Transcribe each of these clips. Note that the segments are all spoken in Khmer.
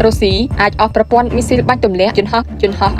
រុស្ស៊ីអាចអស់ប្រព័ន្ធមីស៊ីលបាញ់ទម្លាក់យន្តហោះ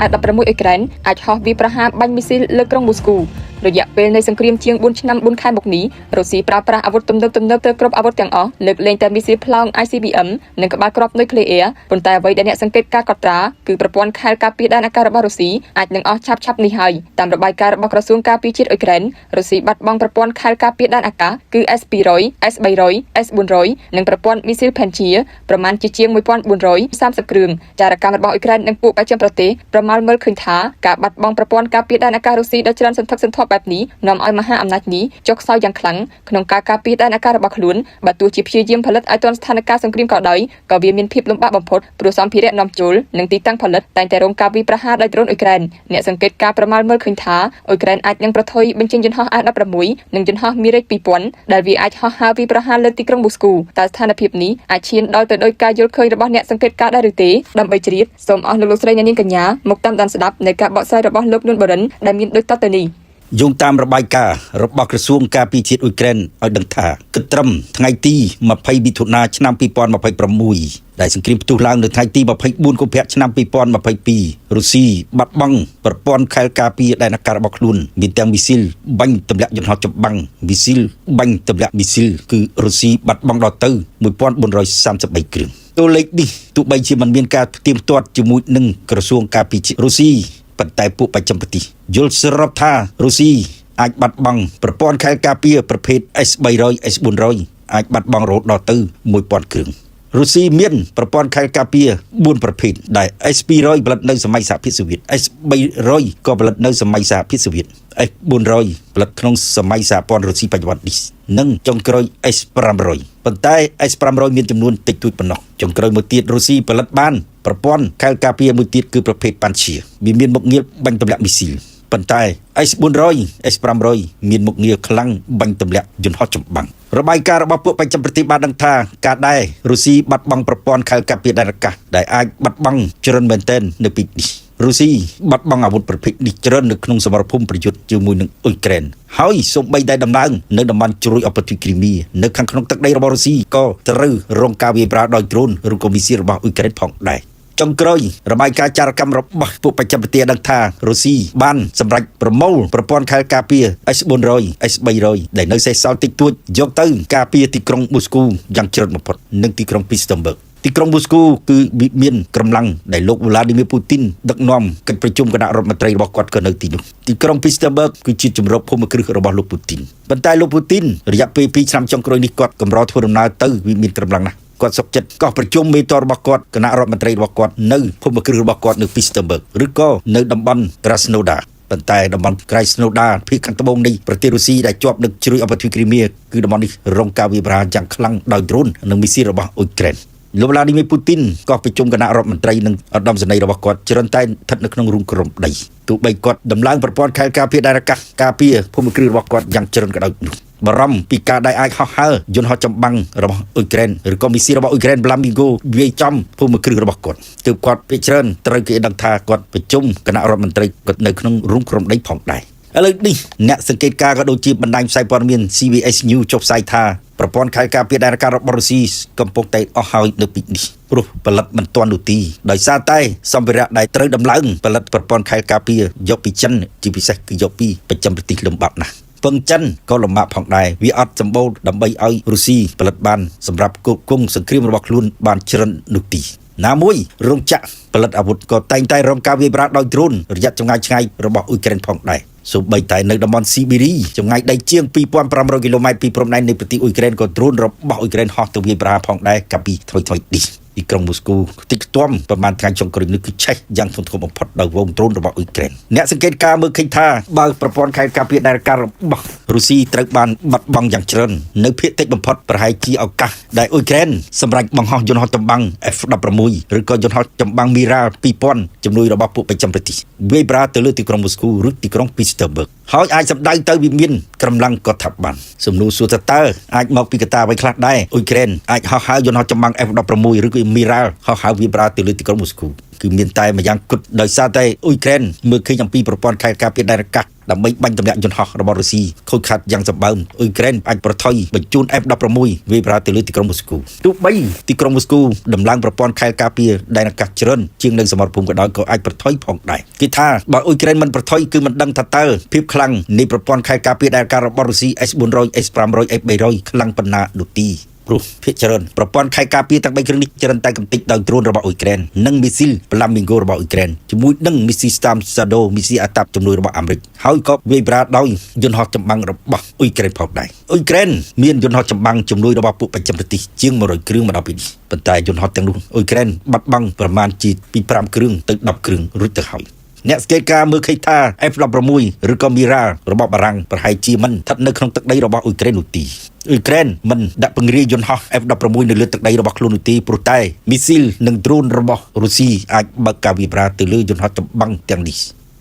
A-16 អ៊ុយក្រែនអាចហោះវាយប្រហារបាញ់មីស៊ីលលើក្រុងមូស្គូរយៈពេលនៃសង្គ្រាមជាង4ឆ្នាំ4ខែមកនេះរុស្ស៊ីប្រើប្រាស់អាវុធទំនើបទៅគ្រប់អាវុធទាំងអស់លើកលែងតែមីស៊ីលផ្លោង ICBM និងក្បាលគ្រាប់នុយក្លេអ៊ែរប៉ុន្តែអ្វីដែលអ្នកសង្កេតការកត់ត្រាគឺប្រព័ន្ធខែលការពារដែនអាកាសរបស់រុស្ស៊ីអាចនឹងអស់ឆាប់នេះហើយតាមរបាយការណ៍របស់ក្រសួងការពារជាតិអ៊ុយក្រែនរុស្ស៊ីបាត់បង់ប្រព័ន្ធខែលការពារដែនអាកាសគឺ S200 S300 S400 និងប្រព័ន្ធមីស៊ីល Patriot ប្រមាណជាង1430គ្រឿងចារកម្មរបស់អ៊ុយក្រែននិងពួកបច្ចេកប្រទេសប្រមាលមើលឃើញថាការបាត់បង់ប្រព័ន្ធការពារដែនអាកាសរុស្ស៊ីដ៏ច្រើនសន្ធឹកសន្ធាប់បែបនេះនាំឲ្យមហាអំណាចនេះចុះខ្សោយយ៉ាងខ្លាំងក្នុងការការពារដែនអាកាសរបស់ខ្លួនបើទោះជាព្យាយាមផលិតឲ្យទាន់ស្ថានភាពសង្គ្រាមក៏ដោយក៏វាមានភាពលំបាកបំផុតព្រោះសម្ភារៈនាំចូលនិងទីតាំងផលិតតែងតែរងការវាយប្រហារដោយដ្រូនអ៊ុយក្រែនអ្នកសង្កេតការប្រមាលមើលឃើញថាអ៊ុយក្រែនអាចនឹងប្រថុយបញ្ចេញយន្តហោះ A-16 និងយន្តហោះ Mirage 2000ដែលវាអាចហោះហើរវាយប្រហារលើទីក្រុងមូស្គូតើស្ថានភាពនេះអាចឈានដល់ទៅដោយការយល់ឃើញរបស់អ្នកសង្កេតការដែរឬទេដើម្បីជ្រាបសូមអស់លោកស្រីអ្នកនាងកញ្ញាមកតាមដានស្ដាប់នៃការបកស្រាយរបស់លោកនួនបរិនដែលមានដូចតទៅនេះយោងតាមរបាយការណ៍របស់ក្រសួងការពារជាតិអ៊ុយក្រែនឲ្យដឹងថាគិតត្រឹមថ្ងៃទី20មិថុនាឆ្នាំ2026ដែលសង្គ្រាមផ្ទុះឡើងនៅថ្ងៃទី24កុម្ភៈឆ្នាំ2022រុស្ស៊ីបាត់បង់ប្រព័ន្ធខែលការពារដែនអាកាសរបស់ខ្លួនមានទាំងមីស៊ីលបាញ់ទម្លាក់យន្តហោះចម្បាំងមីស៊ីលបាញ់ទម្លាក់មីស៊ីលគឺរុស្ស៊ីបាត់បង់ដល់ទៅ1433គ្រឿងតួលេខនេះទោះបីជាមិនមានការផ្ទៀងផ្ទាត់ជាមួយនឹងក្រសួងការពារជាតិរុស្ស៊ីប៉ុន្តែពួកបច្ចឹមប្រទេសយល់សរុបថារុស្ស៊ីអាចបាត់បង់ប្រព័ន្ធខែលការពារប្រភេទ S300 S400 អាចបាត់បង់រហូតដល់ទៅ1000គ្រឿងរុស្ស៊ីមានប្រព័ន្ធខែលការពារ4ប្រភេទដែល S200 ផលិតនៅសម័យសហភាពសូវៀត S300 ក៏ផលិតនៅសម័យសហភាពសូវៀត S400 ផលិតក្នុងសម័យសហព័ន្ធរុស្ស៊ីបច្ចុប្បន្ននេះនិងចុងក្រោយ S500 ប៉ុន្តែ S500 មានចំនួនតិចតួចប៉ុណ្ណោះចុងក្រោយមួយទៀតរុស្ស៊ីផលិតបានប្រព័ន្ធខែលការពារមួយទៀតគឺប្រភេទ Patriot វាមានមុខងារបាញ់ទម្លាក់មីស៊ីលប៉ុន្តែ S400 S500 មានមុខងារខ្លាំងបាញ់ទម្លាក់យន្តហោះចម្បាំងរបាយការណ៍របស់ពួកបច្ចេកប្រទេសបានដឹងថាការដែលរុស្ស៊ីបាត់បង់ប្រព័ន្ធខែលការពារដែនអាកាសដែលអាចបាត់បង់ច្រើនមែនទែននៅពេលនេះរុស្ស៊ីបាត់បង់អាវុធប្រភេទនេះច្រើននៅក្នុងសមរភូមិប្រយុទ្ធជាមួយនឹងអ៊ុយក្រែនហើយសូម្បីតែដំណើរនៅតំបន់ជ្រួយអបទ្វីគ្រីមៀនៅខាងក្នុងទឹកដីរបស់រុស្ស៊ីក៏ត្រូវរងការវាយប្រហារដោយដ្រូនឬក៏មីស៊ីលរបស់អ៊ុយក្រែនផងដែរចុងក្រោយរបាយការណ៍ចារកម្មរបស់ពួកបច្ចេកប្រទេសដឹងថារុស្ស៊ីបានសម្រេចប្រមូលប្រព័ន្ធខែលការពារ S400 S300 ដែលនៅសេសសល់តិចតួចយកទៅការពារទីក្រុងមូស្គូយ៉ាងច្រើនបំផុតនិងទីក្រុងពីស្ទមបឺកទីក្រុងមូស្គូគឺមានកម្លាំងដែលលោក Vladimir Putin ដឹកនាំកិច្ចប្រជុំគណៈរដ្ឋមន្ត្រីរបស់គាត់ក៏នៅទីនោះទីក្រុងពីស្ទមបឺកគឺជាជំរកភូមិគ្រឹះរបស់លោក Putin ប៉ុន្តែលោក Putin រយៈពេល2ឆ្នាំចុងក្រោយនេះគាត់កម្រធ្វើដំណើរទៅវាមានកម្លាំងណាស់គាត់សុខចិត្តកោះប្រជុំមេតររបស់គាត់គណៈរដ្ឋមន្ត្រីរបស់គាត់នៅភូមិគ្រឹះរបស់គាត់នៅពីស្ទមបឺកឬក៏នៅតំបន់ Krasnodar ប៉ុន្តែតំបន់ Krasnodar ភាគខាងត្បូងនៃប្រទេសរុស្ស៊ីដែលជាប់នឹងជ្រួយអបទ្វីគ្រីមៀគឺតំបន់នេះរងការវាយប្រហារយ៉ាងខ្លាំងដោយដ្រូននិងមីស៊ីលរបស់អ៊ុយក្រែនលោក Vladimir Putin ក៏ប្រជុំគណៈរដ្ឋមន្ត្រីនិងឧត្តមសេនីយ៍របស់គាត់ច្រើនតែស្ថិតនៅក្នុងរូងក្រុមដីទោះបីគាត់ដំឡើងប្រព័ន្ធខែលការពារដែនអាកាសការពារភូមិគ្រឹះរបស់គាត់យ៉ាងច្រើនក៏ដោយនោះបារម្ភពីការដែលអាចហោះហើរយន្តហោះចម្បាំងរបស់អ៊ុយក្រែនឬក៏មីស៊ីលរបស់អ៊ុយក្រែន Flamingo វាយចំភូមិគ្រឹះរបស់គាត់ទើបគាត់ភាគច្រើនត្រូវគេដឹងថាគាត់ប្រជុំគណៈរដ្ឋមន្ត្រីគាត់នៅក្នុងរូងក្រុមដីផងដែរឥឡូវនេះអ្នកសង្កេតការណ៍ក៏ដូចជាបណ្ដាញផ្សាយព័ត៌មាន CBS News ចុះផ្សាយថាប្រព័ន្ធខែលការពារដែនអាកាសរបស់រុស្ស៊ីកំពុងតែអស់ហើយនៅពីនេះព្រោះផលិតមិនទាន់នោះទេដោយសារតែសម្ភារៈដែលត្រូវដំឡើងផលិតប្រព័ន្ធខែលការពារយកពីចិនជាពិសេសគឺយកពីបច្ចឹមប្រទេសលំបាប់ណាស់ពឹងចិនក៏លំបាកផងដែរវាអត់សម្បូរដើម្បីឲ្យរុស្ស៊ីផលិតបានសម្រាប់គ្រប់គ្រងសង្គ្រាមរបស់ខ្លួនបានច្រើននោះទេណាមួយរោងចក្រផលិតអាវុធក៏តែងតែរងការវាយប្រហារដោយដ្រូនរយៈចម្ងាយឆ្ងាយរបស់អ៊ុយក្រែនផងដែរសូម្បីតែនៅតំបន់ស៊ីបេរីចម្ងាយដីជាង2500គីឡូម៉ែត្រពីព្រំដែននៃប្រទេសអ៊ុយក្រែនក៏ដ្រូនរបស់អ៊ុយក្រែនហោះទៅវាយប្រហារផងដែរកាលពីថ្មីៗនេះទីក្រុងមូស្គូទីខ្ទាំប្រមាណថ្ងៃចុងក្រោយនេះគឺឆេះយ៉ាងធ្ងន់ធ្ងរបំផុតដោយវងដ្រូនរបស់អ៊ុយក្រែនអ្នកសង្កេតការណ៍មើលឃើញថាបើប្រព័ន្ធខែលការពារដែនអាកាសរបស់រុស្ស៊ីត្រូវបានបាត់បង់យ៉ាងច្រើននៅភាគតិចបំផុតប្រហែលជាឱកាសដែលអ៊ុយក្រែនសម្រាប់បង្ហោះយន្តហោះចម្បាំង F16 ឬក៏យន្តហោះចម្បាំង Mirage 2000ជំនួយរបស់ពួកបច្ចឹមប្រទេសវាយប្រហារទៅលើទីក្រុងមូស្គូឬទីក្រុងពីស្ទមបឺកហើយអាចសម្ដៅទៅវាមានកម្លាំងក៏ថាបានសំណួរសួរថាតើអាចមកពីកត្តាអ្វីខ្លះដែរអ៊ុយក្រែនអាចហោះហើរយន្តហោះចម្បាំង F16 ឬក៏ Mirage ហោះហើរវាយប្រហារទៅលើទីក្រុងមូស្គូគឺមានតែម្យ៉ាងគត់ដោយសារតែអ៊ុយក្រែនមើលឃើញអំពីប្រព័ន្ធខែលការពារដែនអាកាស ដើម្បីបាញ់ទម្លាក់យន្តហោះរបស់រុស្ស៊ីខូចខាតយ៉ាងសម្បើមអ៊ុយក្រែនអាចប្រថុយបញ្ជូន F-16 វាយប្រហារទៅលើទីក្រុងមូស្គូទោះបីទីក្រុងមូស្គូដំឡើងប្រព័ន្ធខែលការពារដែនអាកាសច្រើនជាងនៅសមរភូមិក៏ដោយក៏អាចប្រថុយផងដែរគេថាបើអ៊ុយក្រែនមិនប្រថុយគឺមិនដឹងថាតើភាពខ្លាំងនៃប្រព័ន្ធខែលការពារដែនអាកាសរបស់រុស្ស៊ី S400 S500 S300 ខ្លាំងប៉ុណ្ណានោះទីព្រោះភាគច្រើនប្រព័ន្ធខែលការពារទាំង3គ្រឿងនេះច្រើនតែកំទេចដោយដ្រូនរបស់អ៊ុយក្រែននិងមីស៊ីល Flamingo របស់អ៊ុយក្រែនជាមួយនឹងមីស៊ី Storm Shadow មីស៊ីអាតាប់ជំនួយរបស់អាមេរិកហើយក៏វាយប្រហារដោយយន្តហោះចម្បាំងរបស់អ៊ុយក្រែនផងដែរអ៊ុយក្រែនមានយន្តហោះចម្បាំងជំនួយរបស់ពួកបច្ចឹមប្រទេសជាង100គ្រឿងមកដល់ពេលនេះប៉ុន្តែយន្តហោះទាំងនោះអ៊ុយក្រែនបាត់បង់ប្រមាណជាពី5គ្រឿងទៅ10គ្រឿងរួចទៅហើយអ្នកសង្កេតការណ៍មើលឃើញថា F-16 ឬក៏ Mira របស់បារាំងប្រហែលជាមិនស្ថិតនៅក្នុងទឹកដីរបស់អ៊ុយក្រែននោះទេអ៊ុយក្រែនមិនដាក់ពង្រាយយន្តហោះ F-16 នៅលើទឹកដីរបស់ខ្លួននោះទេព្រោះតែមីស៊ីលនិងដ្រូនរបស់រុស្ស៊ីអាចបើកការវាយប្រហារទៅលើយន្តហោះចម្បាំងទាំងនេះ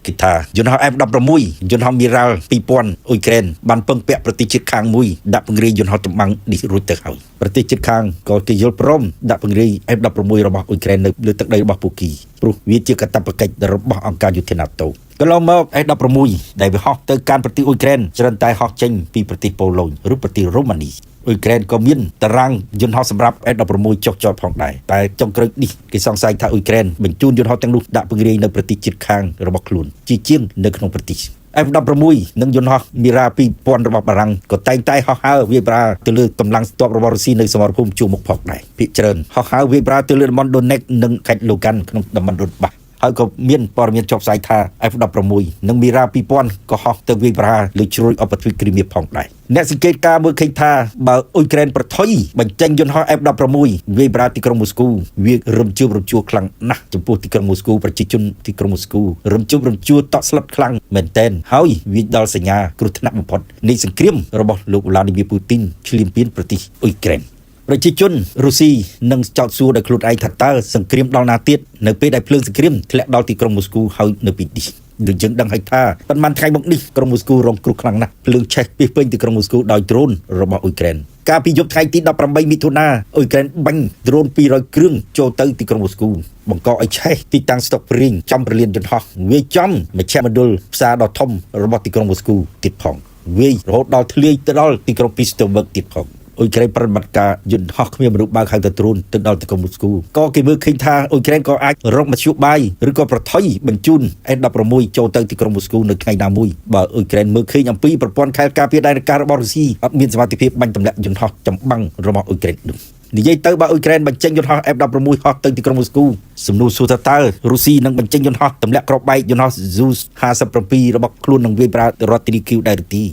គេថាយន្តហោះ F-16 យន្តហោះ Mira 2000អ៊ុយក្រែនបានពឹងពាក់ប្រទេសជិតខាងមួយដាក់ពង្រាយយន្តហោះចម្បាំងនេះរួចទៅហើយប្រទេសជិតខាងក៏គេយល់ព្រមដាក់ពង្រាយ F-16 របស់អ៊ុយក្រែននៅលើទឹកដីរបស់ពួកគេព្រោះវាជាកាតព្វកិច្ចរបស់អង្គការយុទ្ធសាស្ត្រ NATO កន្លងមក F-16 ដែលវាហោះទៅកាន់ប្រទេសអ៊ុយក្រែនច្រើនតែហោះចេញពីប្រទេសប៉ូឡូញឬប្រទេសរ៉ូម៉ានីអ៊ុយក្រែនក៏មានតារាងយន្តហោះសម្រាប់ F-16 ចុះចតផងដែរតែចុងក្រោយនេះគេសង្ស័យថាអ៊ុយក្រែនបញ្ជូនយន្តហោះទាំងនោះដាក់ពង្រាយនៅប្រទេសជិតខាងរបស់ខ្លួនជាងនៅក្នុងប្រទេស F-16 និងយន្តហោះ Mira 2000របស់បារាំងក៏តែងតែហោះហើរវាយប្រហារទៅលើកម្លាំងស្ទាប់របស់រុស្ស៊ីនៅសមរភូមិជួរមុខផងដែរភាគច្រើនហោះហើរវាយប្រហារទៅលើតំបន់ Donetsk និងខេត្ត Lugansk ក្នុងតំបន់ Donbas ហើយក៏មានព័ត៌មានចុះផ្សាយថា F-16 និង Mira 2000ក៏ហោះទៅវាយប្រហារលើជ្រោយឧបទ្វីបគ្រីមៀផងដែរអ្នកសង្កេតការណ៍មើលឃើញថាបើអ៊ុយក្រែនប្រថុយបញ្ចេញយន្តហោះ F-16 វាយប្រហារទីក្រុងមូស្គូវារំជើបរំជួលខ្លាំងណាស់ចំពោះទីក្រុងមូស្គូប្រជាជនទីក្រុងមូស្គូរំជើបរំជួលតក់ស្លុតខ្លាំងមែនទែនហើយវាដល់សញ្ញាគ្រោះថ្នាក់បំផុតនៃសង្គ្រាមរបស់លោកវ្លាឌីមៀពូទីនឈ្លានពានប្រទេសអ៊ុយក្រែនប្រជាជនរុស្ស៊ីនឹងចោទសួរដោយខ្លួនឯងថាតើសង្គ្រាមដល់ណាទៀតនៅពេលដែលភ្លើងសង្គ្រាមធ្លាក់ដល់ទីក្រុងមូស្គូហើយនៅពេលនេះដូចយើងដឹងហើយថាប៉ុន្មានថ្ងៃមកនេះក្រុងមូស្គូរងគ្រោះខ្លាំងណាស់ភ្លើងឆេះពីពេញទីក្រុងមូស្គូដោយដ្រូនរបស់អ៊ុយក្រែនកាលពីយប់ថ្ងៃទី18មិថុនាអ៊ុយក្រែនបាញ់ដ្រូន200គ្រឿងចូលទៅទីក្រុងមូស្គូបង្កឲ្យឆេះទីតាំងស្តុកព្រីងចំប្រលានយន្តហោះវាយចំមជ្ឈមណ្ឌលផ្សារដ៏ធំរបស់ទីក្រុងមូស្គូទៀតផងវាយរហូតដល់ធ្លាយទៅដល់ទីក្រុងពីស្ទើបឺកទៀតផងអ៊ុយក្រែនប្រតិបត្តិការយន្តហោះគ្មានមនុស្សបើកហៅទៅដ្រូនទៅដល់ទីក្រុងមូស្គូក៏គេមើលឃើញថាអ៊ុយក្រែនក៏អាចរកមធ្យោបាយឬក៏ប្រថុយបញ្ជូន F-16 ចូលទៅទីក្រុងមូស្គូនៅថ្ងៃណាមួយបើអ៊ុយក្រែនមើលឃើញអំពីប្រព័ន្ធខែលការពារដែនអាកាសរបស់រុស្ស៊ីអត់មានសមត្ថភាពបាញ់ទម្លាក់យន្តហោះចម្បាំងរបស់អ៊ុយក្រែននោះនិយាយទៅបើអ៊ុយក្រែនបញ្ចេញយន្តហោះ F-16 ហោះទៅទីក្រុងមូស្គូសំណួរសួរថាតើរុស្ស៊ីនឹងបញ្ចេញយន្តហោះទម្លាក់គ្រាប់បែកយន្តហោះ Zu-57 របស់ខ្លួននឹងវាយប្រហាររដ្ឋធានីគីវដែរឬទេ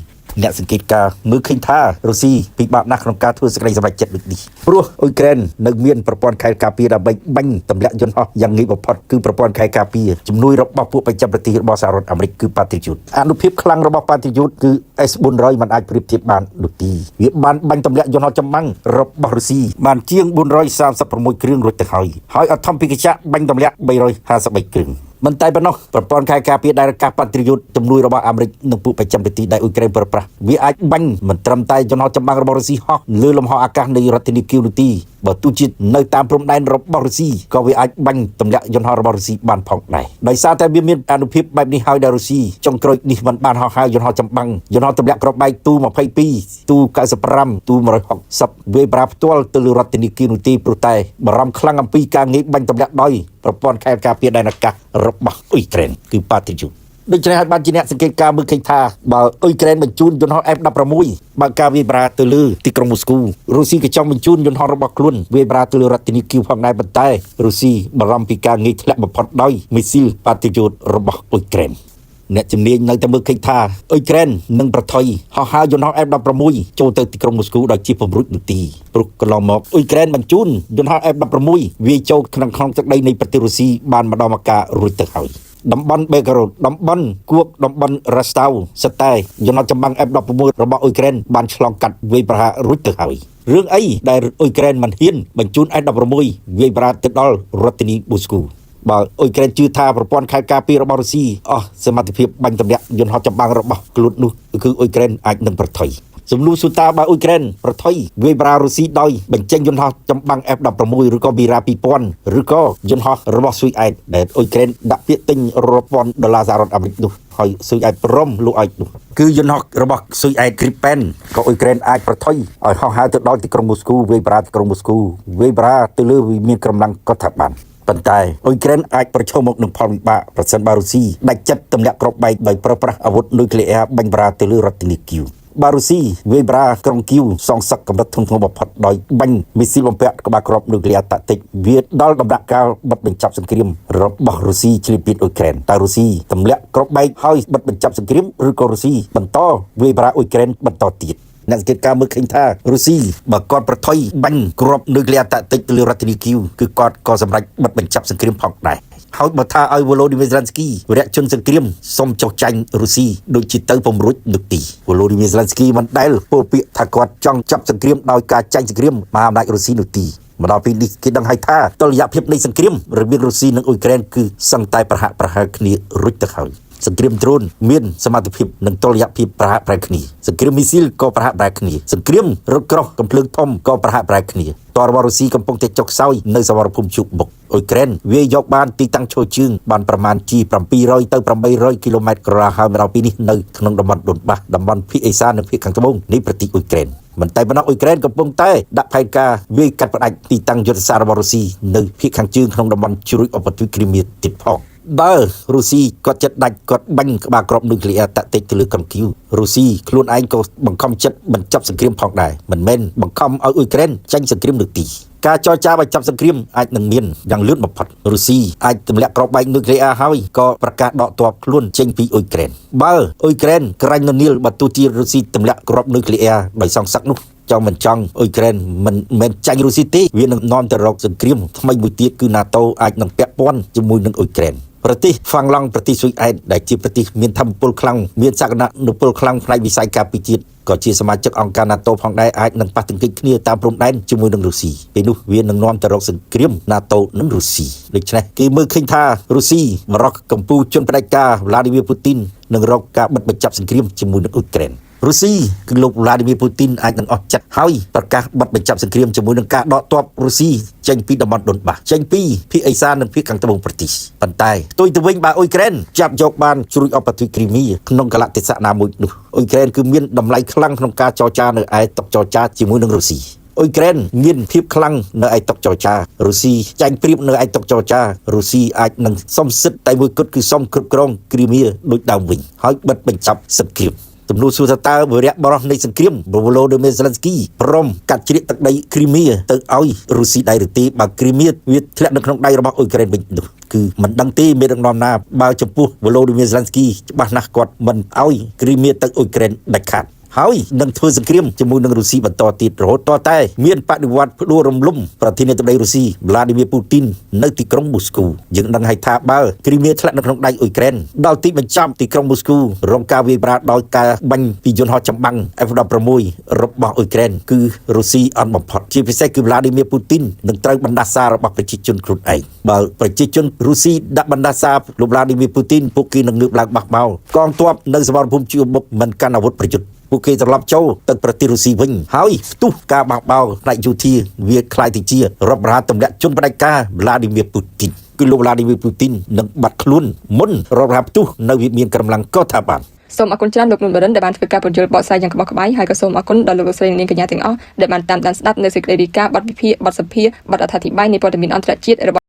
អ្នកសង្កេតការណ៍មើលឃើញថារុស្ស៊ីពិបាកណាស់ក្នុងការធ្វើសេចក្តីសម្រេចចិត្តដូចនេះព្រោះអ៊ុយក្រែននៅមានប្រព័ន្ធខែលការពារដើម្បីបាញ់ទម្លាក់យន្តហោះយ៉ាងងាយបំផុតគឺប្រព័ន្ធខែលការពារជំនួយរបស់ពួកបច្ចឹមប្រទេសរបស់សហរដ្ឋអាមេរិកគឺ Patriot អនុភាពខ្លាំងរបស់ Patriot គឺ S400 មិនអាចប្រៀបធៀបបាននោះទេវាបានបាញ់ទម្លាក់យន្តហោះចម្បាំងរបស់រុស្ស៊ីបានជាង436គ្រឿងរួចទៅហើយអធិមពិកចៈបាញ់ទម្លាក់353គ្រឿងមិនតែប៉ុណ្ណោះប្រព័ន្ធខែលការពារដែនអាកាស Patriot ជំនួយរបស់អាមេរិកនិងពួកបច្ចឹមប្រទេសដែលអ៊ុយក្រែនប្រើប្រាស់វាអាចបាញ់មិនត្រឹមតែយន្តហោះចម្បាំងរបស់រុស្ស៊ីហោះលើលំហអាកាសនៃរដ្ឋធានីគីវនោះទេបើទោះជានៅតាមព្រំដែនរបស់រុស្ស៊ីក៏វាអាចបាញ់ទម្លាក់យន្តហោះរបស់រុស្ស៊ីបានផងដែរដោយសារតែវាមានអានុភាពបែបនេះហើយដែលរុស្ស៊ីចុងក្រោយនេះមិនបានហោះហើរយន្តហោះចម្បាំងយន្តហោះទម្លាក់គ្រាប់បែកទូ22ទូ95ទូ160វាយប្រហារផ្ទាល់ទៅលើរដ្ឋធានីគីវនោះទេព្រោះតែបារម្ភខ្លាំងអំពីការងាយបាញ់ទម្លាក់ដោយប្រព័ន្ធខែលការពារដែនអាកាសរបស់អ៊ុយក្រែនគឺ Patriot ដូច្នេះហើយបានជាអ្នកសង្កេតការណ៍មើលឃើញថាបើអ៊ុយក្រែនបញ្ជូនយន្តហោះ F-16 បើការវាយប្រហារទៅលើទីក្រុងមូស្គូរុស្ស៊ីក៏ចង់បញ្ជូនយន្តហោះរបស់ខ្លួនវាយប្រហារទៅលើរដ្ឋធានីគីវផងដែរប៉ុន្តែរុស្ស៊ីបារម្ភពីការងាយធ្លាក់បំផុតដោយមីស៊ីល Patriot របស់អ៊ុយក្រែនអ្នកជំនាញនៅតែមើលឃើញថាអ៊ុយក្រែននឹងប្រថុយហោះហើរយន្តហោះ F-16 ចូលទៅទីក្រុងមូស្គូដោយជាពង្រួចនោះទីព្រោះកន្លងមកអ៊ុយក្រែនបញ្ជូនយន្តហោះ F-16 វាយចូលក្នុងទឹកដីនៃប្រទេសរុស្ស៊ីបានម្ដងម្កាលរួចទៅហើយតំបន់ Belgorod តំបន់គួបតំបន់ Rostov សិតតែយន្តហោះចម្បាំង F-16 របស់អ៊ុយក្រែនបានឆ្លងកាត់វាយប្រហាររួចទៅហើយរឿងអីដែលអ៊ុយក្រែនមិនហ៊ានបញ្ជូន F-16 វាយប្រហារទៅដល់រដ្ឋធានីមូស្គូបើអ៊ុយក្រែនជឿថាប្រព័ន្ធខែលការពាររបស់រុស្ស៊ីអស់សមត្ថភាពបាញ់ទម្លាក់យន្តហោះចម្បាំងរបស់ខ្លួននោះគឺអ៊ុយក្រែនអាចនឹងប្រថុយ សំណួរស៊ូតាបើអ៊ុយក្រែនប្រថុយវាយប្រារុស្ស៊ីដោយបញ្ចេញយន្តហោះចម្បាំង F16 ឬក៏ Mira 2000ឬក៏យន្តហោះរបស់ស៊ុយអែតដែលអ៊ុយក្រែនដាក់ពាក្យទិញរាប់ពាន់ដុល្លារសហរដ្ឋអាមេរិកនោះហើយស៊ុយអែតព្រមលក់ឲ្យនោះគឺយន្តហោះរបស់ស៊ុយអែត Gripen ក៏អ៊ុយក្រែនអាចប្រថុយឲ្យហោះហើរទៅដល់ទីក្រុងមូស្គូវាយប្រាទីក្រុងមូស្គូវាយប្រាទៅលើវិមានកម្លាំងក៏ថាបានប៉ុន្តែអ៊ុយក្រែនអាចប្រឈមមុខនឹងផលវិបាកប្រសិនបើរុស្ស៊ីដាច់ចិត្តទម្លាក់គ្រាប់បែកដោយប្រើប្រាស់អាវុធនុយក្លេអ៊ែរបាញ់ប្រាទៅលើរដ្ឋធានីគីវបារុស្ស៊ីវាយប្រាក្រុងគីវសងសឹកកម្រិតធ្ងន់ធ្ងរបំផុតដោយបាញ់មីស៊ីលបំពាក់ក្បាលគ្រាប់នុយក្លេអ៊ែរតាក់ទិកវាដល់ដំណាក់កាលបិទបញ្ចប់សង្គ្រាមរបស់រុស្ស៊ីឆ្លៀតពីអ៊ុយក្រែនតើរុស្ស៊ីទម្លាក់គ្រាប់បែកហើយបិទបញ្ចប់សង្គ្រាមឬក៏រុស្ស៊ីបន្តវាយប្រាអ៊ុយក្រែនបន្តទៀតអ្នកសង្កេតការណ៍មើលឃើញថារុស្ស៊ីបើគាត់ប្រថុយបាញ់គ្រាប់នុយក្លេអ៊ែរតាក់ទិកទៅលើរដ្ឋធានីគីវគឺគាត់ក៏សម្រេចបិទបញ្ចប់សង្គ្រាមផងដែរហើយបើថាឲ្យ Volodymyr Zelensky វរៈជនសង្គ្រាមសុំចុះចាញ់រុស្ស៊ីដូចជាទៅពំរួចនោះទី Volodymyr Zelensky មិនដែលពោលពាក្យថាគាត់ចង់ចាប់សង្គ្រាមដោយការចាញ់សង្គ្រាមមហាអំណាចរុស្ស៊ីនោះទីមកដល់ពេលនេះគេដឹងហើយថាតុល្យភាពនៃសង្គ្រាមរវាងរុស្ស៊ីនិងអ៊ុយក្រែនគឺសឹងតែប្រហាក់ប្រហែលគ្នារួចទៅហើយសង្គ្រាមដ្រូនមានសមត្ថភាពនិងតុល្យភាពប្រហាក់ប្រែគ្នាសង្គ្រាមមីស៊ីលក៏ប្រហាក់ប្រែគ្នាសង្គ្រាមរថក្រោះកំភ្លើងធំក៏ប្រហាក់ប្រែគ្នាតររបស់រុស្ស៊ីកំពុងតែចុកខ្សោយនៅសមរភូមិជុកបុកអ៊ុយក្រែនវាយកបានទីតាំងឈរជើងបានប្រមាណជា700ទៅ800គីឡូម៉ែត្រក្រឡាហើយមកដល់ពេលនេះនៅក្នុងតំបន់ដុនបាសតំបន់ភាគឦសាននិងភាគខាងត្បូងនៃប្រទេសអ៊ុយក្រែនមិនតែប៉ុណ្ណោះអ៊ុយក្រែនកំពុងតែដាក់ផែនការវាយកាត់ផ្តាច់ទីតាំងយុទ្ធសាស្ត្ររបស់រុស្ស៊ីនៅភាគខាងជើងក្នុងតំបន់ជ្រួយឧបទ្វីបគ្រីមៀទៀតផងបើរុស្ស៊ីគាត់ចិត្តដាច់គាត់បាញ់ក្បាលគ្រាប់នុយក្លេអ៊ែរតាក់ទិកទៅលើក្រុងគីវរុស្ស៊ីខ្លួនឯងក៏បង្ខំចិត្តបញ្ចប់សង្គ្រាមផងដែរមិនមែនបង្ខំឲ្យអ៊ុយក្រែនចាញ់សង្គ្រាមនោះទីការចរចាបញ្ចប់សង្គ្រាមអាចនឹងមានយ៉ាងលឿនបំផុតរុស្ស៊ីអាចទម្លាក់គ្រាប់បែកនុយក្លេអ៊ែរហើយក៏ប្រកាសដកទ័ពខ្លួនចេញពីអ៊ុយក្រែនបើអ៊ុយក្រែនក្រាញ់ននៀលបើទោះជារុស្ស៊ីទម្លាក់គ្រាប់នុយក្លេអ៊ែរដោយសងសឹកនោះចង់មិនចង់អ៊ុយក្រែនមិនមែនចាញ់រុស្ស៊ីទេវានឹងនាំទៅរកសង្គ្រាមថ្មីមួយទៀតគឺ NATO អាចនឹងពាក់ព័ន្ធជាមួយនឹងអ៊ុយក្រែនប្រទេសហ្វាំងឡង់ប្រទេសស៊ុយអែតដែលជាប្រទេសមានធម៌ពលខ្លាំងមានសក្តានុពលខ្លាំងផ្នែកវិស័យការពារជាតិក៏ជាសមាជិកអង្គការ NATO ផងដែរអាចនឹងប៉ះទង្គិចគ្នាតាមព្រំដែនជាមួយនឹងរុស្ស៊ីពេលនោះវានឹងនាំទៅរកសង្គ្រាម NATO និងរុស្ស៊ីដូច្នេះគេមើលឃើញថារុស្ស៊ីបរោះកម្ពុជាជនផ្ដាច់ការ Vladimir Putin នឹងរកការបិទបញ្ចប់សង្គ្រាមជាមួយនឹងអ៊ុយក្រែនរុស្ស៊ីគឺលោក Vladimir Putin អាចនឹងអស់ចិត្តហើយប្រកាសបិទបញ្ចប់សង្គ្រាមជាមួយនឹងការដកទ័ពរុស្ស៊ីចេញពីតំបន់ដុនបាសចេញពីភាគឦសាននិងភាគខាងត្បូងប្រទេសប៉ុន្តែផ្ទុយទៅវិញបើអ៊ុយក្រែនចាប់យកបានជ្រួយឧបទ្វីបគ្រីមៀក្នុងកលៈទេសៈណាមួយនោះអ៊ុយក្រែនគឺមានតម្លៃខ្លាំងក្នុងការចរចានៅឯតុចរចាជាមួយនឹងរុស្ស៊ីអ៊ុយក្រែនមានភាពខ្លាំងនៅឯតុចរចារុស្ស៊ីចាញ់ព្រៀបនៅឯតុចរចារុស្ស៊ីអាចនឹងសុំសិទ្ធិតែមួយគត់គឺសុំគ្រប់គ្រងគ្រីមៀដូចដើមវិញហើយបិទបញ្ចប់សង្គ្រាមទំនួលសួរថាតើវរៈបរោះនៃសង្គ្រាម Volodymyr Zelensky ព្រមកាត់ជ្រៀកទឹកដីគ្រីមៀទៅឲ្យរុស្ស៊ីដែរឬទេបើគ្រីមៀវាធ្លាក់នៅក្នុងដៃរបស់អ៊ុយក្រែនវិញនោះគឺមិនដឹងទេមានដឹកនាំណាបើចំពោះ Volodymyr Zelensky ច្បាស់ណាស់គាត់មិនឲ្យគ្រីមៀទៅអ៊ុយក្រែនដាច់ខាតហើយនឹងធ្វើសង្គ្រាមជាមួយនឹងរុស្ស៊ីបន្តទៀតរហូតតតែមានបដិវត្តផ្ដួលរំលំប្រធានាធិបតីរុស្ស៊ី Vladimir Putin នៅទីក្រុងមូស្គូយើងដឹងហើយថាបើគ្រីមៀធ្លាក់នៅក្នុងដៃអ៊ុយក្រែនដល់ទីបញ្ចប់ទីក្រុងមូស្គូរងការវាយប្រហារដោយការបាញ់ពីយន្តហោះចម្បាំង F16 របស់អ៊ុយក្រែនគឺរុស្ស៊ីអត់បំផុតជាពិសេសគឺ Vladimir Putin នឹងត្រូវបណ្ដាសារបស់ប្រជាជនខ្លួនឯងបើប្រជាជនរុស្ស៊ីដាក់បណ្ដាសាលោក Vladimir Putin ពួកគេនឹងងើបឡើងបះបោរកងទ័ពនៅសមរភូមិជឿបុកមិនកាន់អាវុធប្រយុទ្ធពួកគេត្រឡប់ចូលទៅប្រទេសរុស្ស៊ីវិញហើយផ្ទុះការបះបោរផ្នែកយោធាវាខ្លាយទៅជារដ្ឋប្រហារទម្លាក់ជនផ្ដាច់ការ Vladimir Putin គឺលោក Vladimir Putin នឹងបាត់ខ្លួនមុនរដ្ឋប្រហារផ្ទុះនៅវិមានកម្លាំងក៏ថាបានសូមអរគុណច្រើនលោកនុនបរិនដែលបានធ្វើការពន្យល់បកស្រាយយ៉ាងក្បោះក្បាយហើយក៏សូមអរគុណដល់លោកស្រីនាងកញ្ញាទាំងអស់ដែលបានតាមដានស្ដាប់នៅសេចក្តីរាយការណ៍បទវិភាគបទសម្ភាសន៍បទអត្ថាធិប្បាយនៃព័ត៌មានអន្តរជាតិរបស់